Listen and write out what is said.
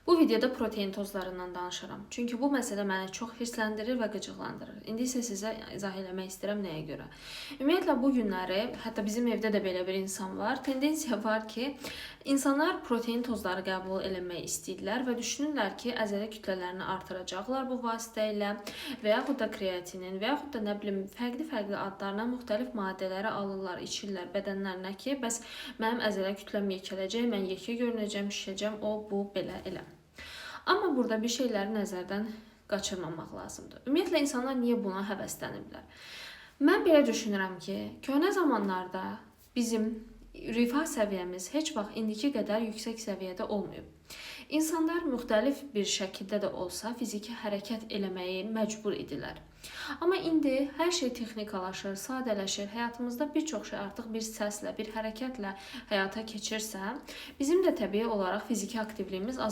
Bu videoda protein tozlarından danışıram. Çünki bu məsələ məni çox hirsləndirir və qıcıqlandırır. İndi isə sizə izah eləmək istəyirəm nəyə görə. Ümumiyyətlə bu günləri, hətta bizim evdə də belə bir insan var. Tendensiya var ki, insanlar protein tozları qəbul eləmək istəyirlər və düşünürlər ki, əzələ kütlələrini artıracaqlar bu vasitə ilə və yaxud da kreatinin və yaxud da nə bilim fərqli adlarla müxtəlif maddələri alırlar, içirlər bədənlərinə ki, bəs mənim əzələ kütləm yekələcək, mən yekə görünəcəm, şişəcəm, o, bu, belə, elə. Amma burada bir şeyləri nəzərdən qaçırmamaq lazımdır. Ümumiyyətlə, insanlar niyə buna həvəsləniblər? Mən belə düşünürəm ki, köhnə zamanlarda bizim rifah səviyyəmiz heç vaxt indiki qədər yüksək səviyyədə olmayıb. İnsanlar müxtəlif bir şəkildə də olsa fiziki hərəkət eləməyi məcbur idilər. Amma indi hər şey texnikalaşır, sadələşir. Həyatımızda bir çox şey artıq bir səslə, bir hərəkətlə həyata keçirsə, bizim də təbii olaraq fiziki aktivliyimiz azalır.